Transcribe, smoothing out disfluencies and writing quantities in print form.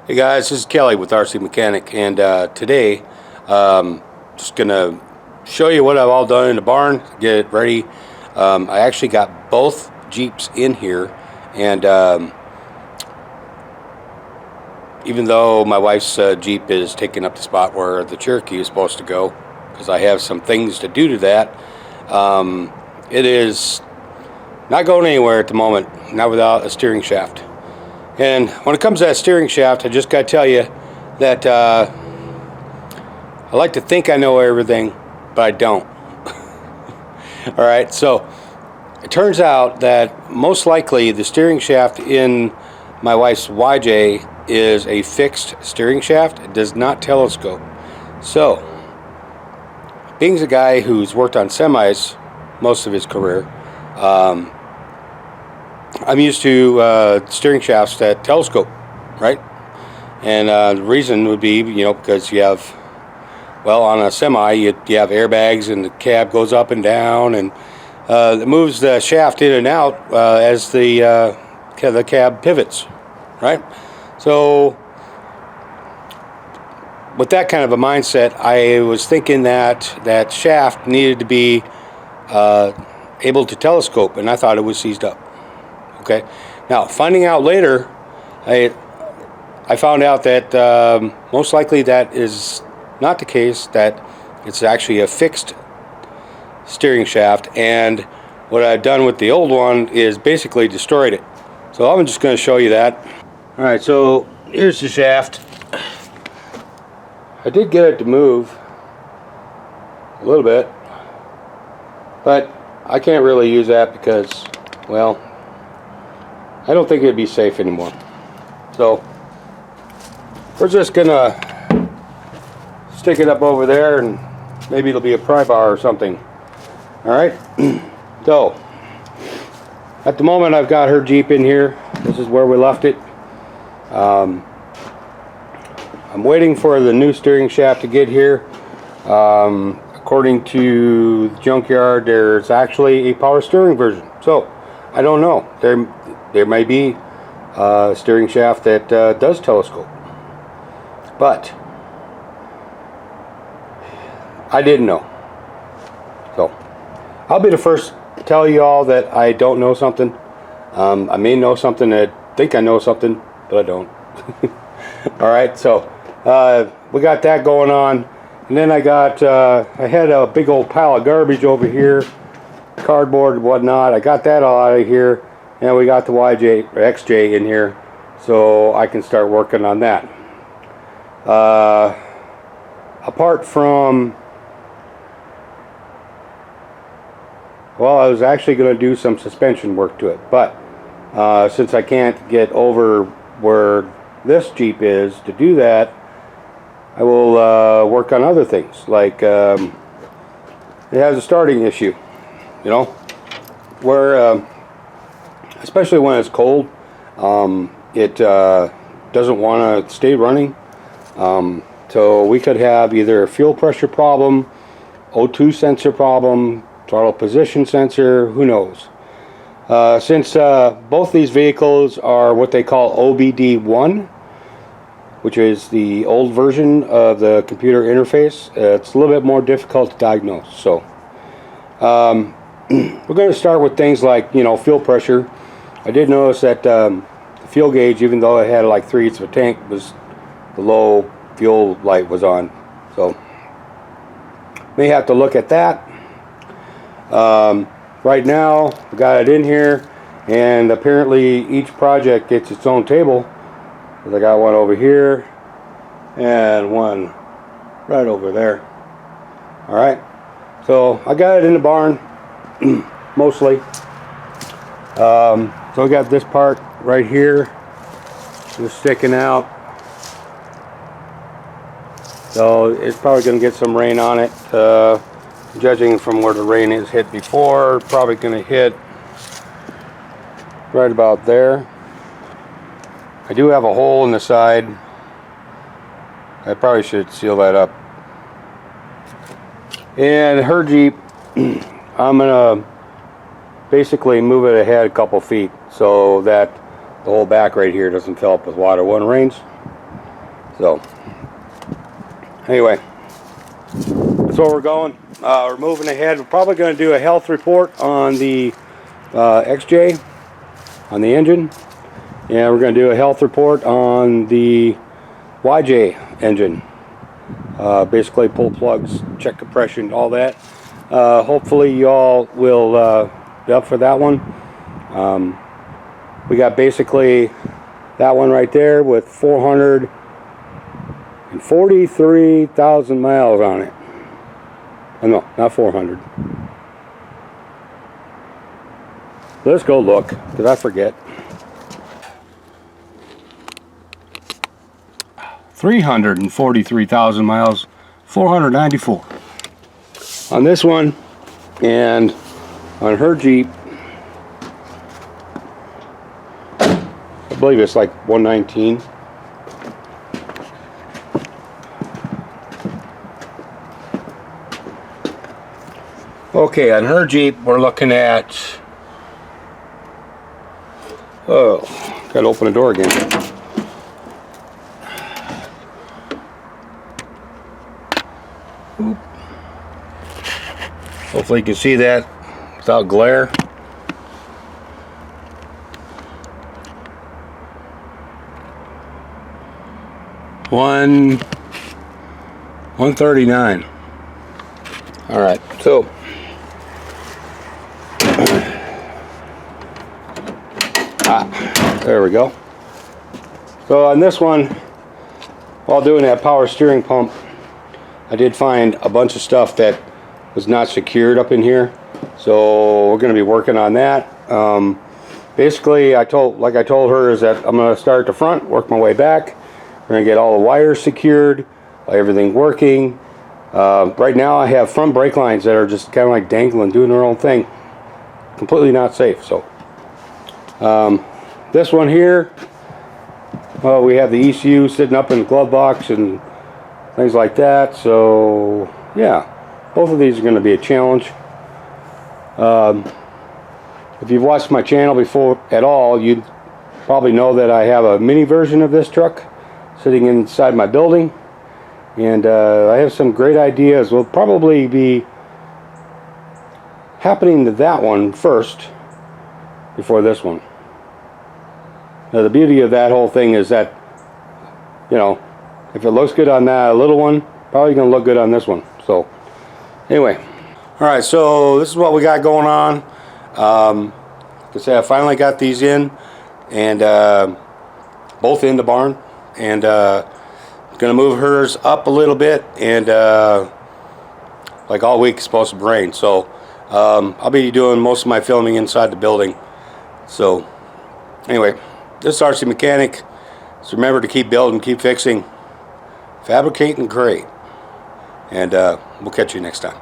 Hey guys, this is Kelly with RC Mechanic, and today just gonna show you what I've all done in the barn, get it ready. I actually got both Jeeps in here, and even though my wife's Jeep is taking up the spot where the Cherokee is supposed to go, because I have some things to do to that, it is not going anywhere at the moment, not without a steering shaft. And when it comes to that steering shaft, I just got to tell you that I like to think I know everything, but I don't. Alright, so it turns out that most likely the steering shaft in my wife's YJ is a fixed steering shaft. It does not telescope. So, being a guy who's worked on semis most of his career, I'm used to steering shafts that telescope, right? And the reason would be, because you have, well, on a semi, you have airbags and the cab goes up and down, and it moves the shaft in and out as the cab pivots, right? So, with that kind of a mindset, I was thinking that that shaft needed to be able to telescope, and I thought it was seized up. Okay. Now, finding out later, I found out that most likely that is not the case, that it's actually a fixed steering shaft, and what I've done with the old one is basically destroyed it. So I'm just going to show you that. Alright, so here's the shaft. I did get it to move a little bit, but I can't really use that because, well, I don't think it'd be safe anymore. So we're just gonna stick it up over there, and maybe it'll be a pry bar or something. Alright, so at the moment I've got her Jeep in here. This is where we left it. I'm waiting for the new steering shaft to get here. According to the junkyard, there's actually a power steering version, so I don't know. There may be a steering shaft that does telescope, but I didn't know. So I'll be the first to tell you all that I don't know something. I may know something, that think I know something, but I don't. Alright, so we got that going on, and then I had a big old pile of garbage over here, cardboard and whatnot. I got that all out of here. And we got the YJ or XJ in here, so I can start working on that. Apart from, well, I was actually going to do some suspension work to it, but since I can't get over where this Jeep is to do that, I will work on other things, like it has a starting issue, where especially when it's cold, it doesn't want to stay running. So we could have either a fuel pressure problem, O2 sensor problem, throttle position sensor, who knows. Since both these vehicles are what they call OBD1, which is the old version of the computer interface, it's a little bit more difficult to diagnose. So we're going to start with things like, fuel pressure. I did notice that the fuel gauge, even though it had like 3/8 of a tank, was the low fuel light was on. So may have to look at that. Right now, I got it in here, and apparently each project gets its own table. I got one over here and one right over there. All right, so I got it in the barn mostly. So we got this part right here just sticking out, so it's probably going to get some rain on it. Judging from where the rain has hit before, probably going to hit right about there. I do have a hole in the side. I probably should seal that up. And her Jeep, I'm going to basically move it ahead a couple feet so that the whole back right here doesn't fill up with water when it rains. So anyway, that's where we're going. We're moving ahead. We're probably going to do a health report on the XJ, on the engine, and we're going to do a health report on the YJ engine. Basically pull plugs, check compression, all that. Hopefully y'all will be up for that one. We got basically that one right there with 443,000 miles on it. Oh, no, not 400. Let's go look, because I forget. 343,000 miles, 494 on this one, and on her Jeep, I believe it's like 119. Okay, on her Jeep, we're looking at, oh, gotta open the door again. Oop. Hopefully you can see that without glare. One 139. All right, so there we go. So on this one, while doing that power steering pump, I did find a bunch of stuff that was not secured up in here, so we're going to be working on that. Basically, like I told her, is that I'm going to start at the front, work my way back. We're going to get all the wires secured, everything working. Right now I have front brake lines that are just kind of like dangling, doing their own thing. Completely not safe. So this one here, well, we have the ECU sitting up in the glove box and things like that. So yeah, both of these are going to be a challenge. If you've watched my channel before at all, you'd probably know that I have a mini version of this truck sitting inside my building, and I have some great ideas. Will probably be happening to that one first before this one. Now, the beauty of that whole thing is that, you know, if it looks good on that little one, probably gonna look good on this one. So anyway, all right, so this is what we got going on. Like I said, I finally got these in, and both in the barn, and gonna move hers up a little bit, and like all week it's supposed to rain, so I'll be doing most of my filming inside the building. So anyway, this is RC Mechanic. So remember to keep building, keep fixing, fabricating great, and we'll catch you next time.